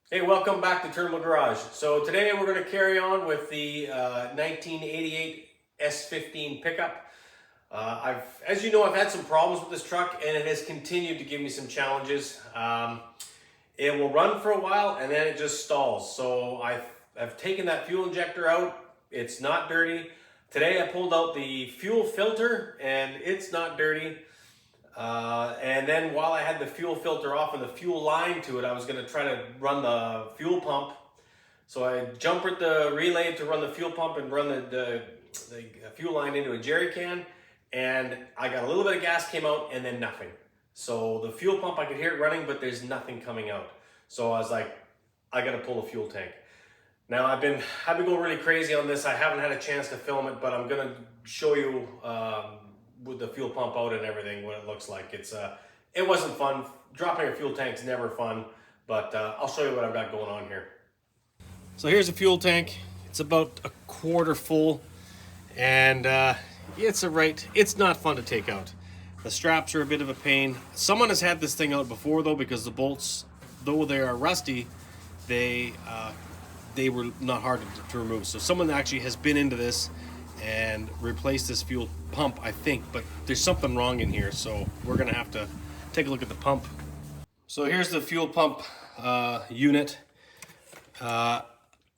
Hey, welcome back to Terminal Garage. So today we're going to carry on with the 1988 S15 pickup. As you know, I've had some problems with this truck, and it has continued to give me some challenges. It will run for a while, and then it just stalls. So I've taken that fuel injector out. It's not dirty. Today I pulled out the fuel filter, and it's not dirty. And then while I had the fuel filter off and the fuel line to it, I was going to try to run the fuel pump. So I jumpered the relay to run the fuel pump and run the fuel line into a jerry can. And I got a little bit of gas came out and then nothing. So the fuel pump, I could hear it running, but there's nothing coming out. So I was like, I got to pull the fuel tank. Now I've been going really crazy on this. I haven't had a chance to film it, but I'm going to show you with the fuel pump out and everything what it looks like. It wasn't fun. Dropping a fuel tank's never fun, but I'll show you what I've got going on here. So here's a fuel tank. It's about a quarter full, and it's not fun to take out. The straps are a bit of a pain. Someone has had this thing out before though, because the bolts, though they are rusty, they were not hard to remove. So someone actually has been into this and replace this fuel pump, I think, but there's something wrong in here, so we're gonna have to take a look at the pump. So here's the fuel pump unit.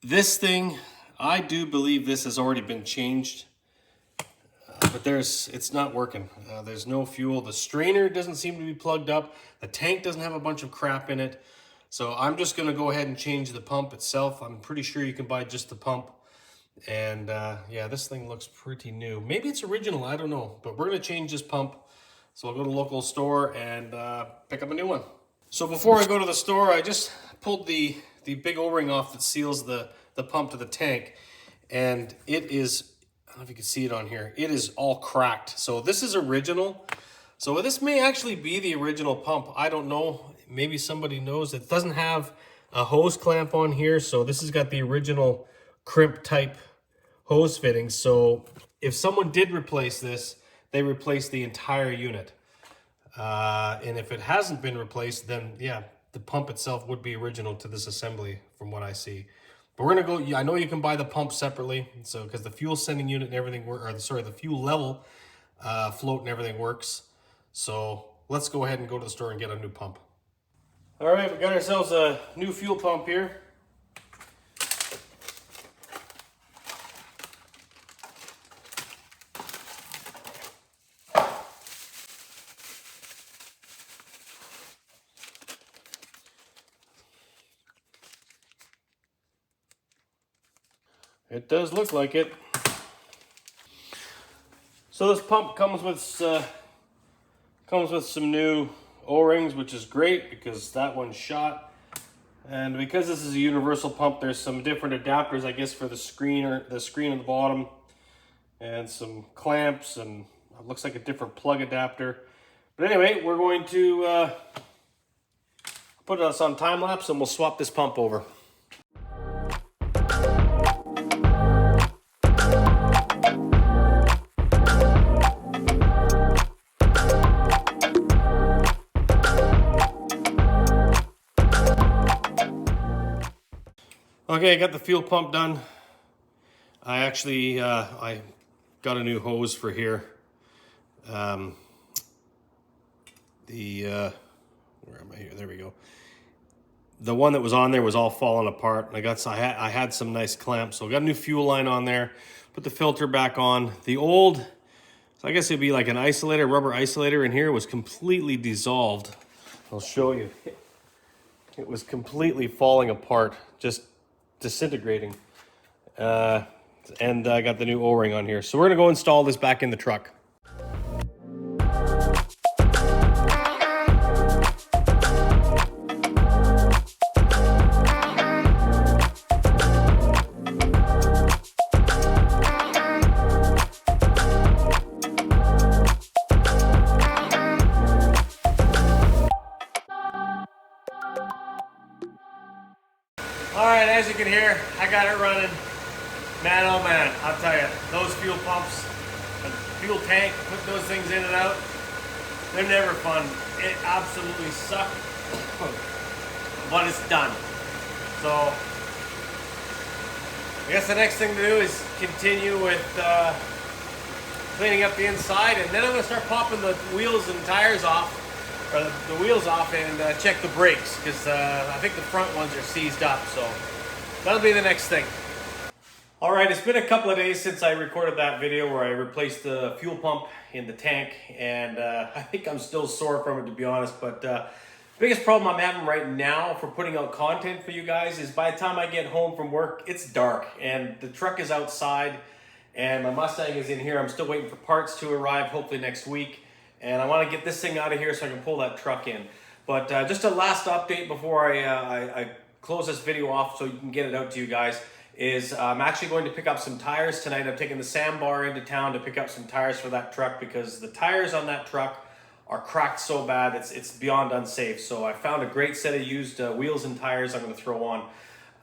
This thing, I do believe this has already been changed, but it's not working. There's no fuel. The strainer doesn't seem to be plugged up. The tank doesn't have a bunch of crap in it. So I'm just gonna go ahead and change the pump itself. I'm pretty sure you can buy just the pump. And yeah, this thing looks pretty new. Maybe it's original, I don't know. But we're gonna change this pump. So I'll go to the local store and pick up a new one. So before I go to the store, I just pulled the big O-ring off that seals the pump to the tank. And it is, I don't know if you can see it on here, it is all cracked. So this is original. So this may actually be the original pump. I don't know, maybe somebody knows. It doesn't have a hose clamp on here. So this has got the original crimp type hose fittings. So if someone did replace this, they replaced the entire unit. And if it hasn't been replaced, then yeah, the pump itself would be original to this assembly from what I see. But we're gonna go, I know you can buy the pump separately, so because the fuel sending unit and everything, the fuel level float and everything works. So let's go ahead and go to the store and get a new pump. All right, we got ourselves a new fuel pump here. It does look like it. So this pump comes with some new O-rings, which is great because that one's shot. And because this is a universal pump, there's some different adapters, I guess, for the screen at the bottom, and some clamps, and it looks like a different plug adapter. But anyway, we're going to put us on time lapse, and we'll swap this pump over. Okay, I got the fuel pump done. I actually, I got a new hose for here. Where am I here? There we go. The one that was on there was all falling apart. I had some nice clamps, so I got a new fuel line on there. Put the filter back on. The old, so I guess it'd be like an isolator, rubber isolator in here, was completely dissolved. I'll show you. It was completely falling apart, just disintegrating. And I got the new O-ring on here. So we're gonna go install this back in the truck. All right, as you can hear, I got it running. Man, oh man, I'll tell you, those fuel pumps, the fuel tank, put those things in and out, they're never fun. It absolutely sucked, but it's done. So I guess the next thing to do is continue with cleaning up the inside, and then I'm going to start popping the wheels and tires off, or the wheels off, and check the brakes, because I think the front ones are seized up, so that'll be the next thing. All right, it's been a couple of days since I recorded that video where I replaced the fuel pump in the tank, and I think I'm still sore from it, to be honest, but the biggest problem I'm having right now for putting out content for you guys is by the time I get home from work, it's dark, and the truck is outside, and my Mustang is in here. I'm still waiting for parts to arrive, hopefully next week, and I want to get this thing out of here so I can pull that truck in. But just a last update before I close this video off so you can get it out to you guys, is I'm actually going to pick up some tires tonight. I'm taking the sandbar into town to pick up some tires for that truck because the tires on that truck are cracked so bad it's beyond unsafe. So I found a great set of used wheels and tires I'm going to throw on.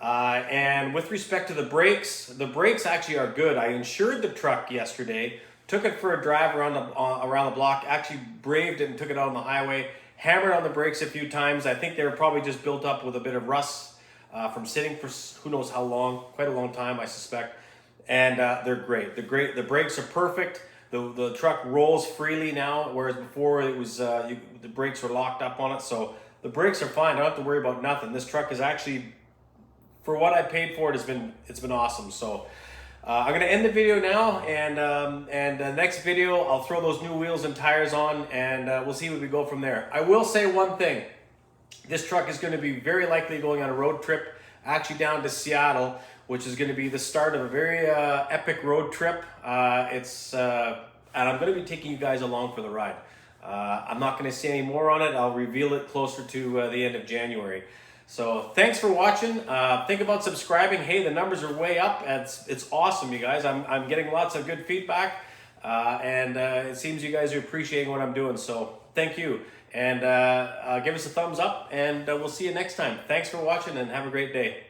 And with respect to the brakes actually are good. I insured the truck yesterday, took it for a drive around the block, actually braved it and took it out on the highway, hammered on the brakes a few times. I think they were probably just built up with a bit of rust from sitting for who knows how long, quite a long time, I suspect. And they're great. The brakes are perfect. The truck rolls freely now, whereas before it was the brakes were locked up on it. So the brakes are fine. I don't have to worry about nothing. This truck is actually, for what I paid for it, it's been awesome. So I'm gonna end the video now, and next video I'll throw those new wheels and tires on, and we'll see where we go from there. I will say one thing. This truck is going to be very likely going on a road trip, actually down to Seattle, which is going to be the start of a very epic road trip. And I'm going to be taking you guys along for the ride. I'm not going to say any more on it. I'll reveal it closer to the end of January. So thanks for watching. Think about subscribing. Hey, the numbers are way up. It's awesome, you guys. I'm getting lots of good feedback, and it seems you guys are appreciating what I'm doing. So thank you. And give us a thumbs up, and we'll see you next time. Thanks for watching, and have a great day.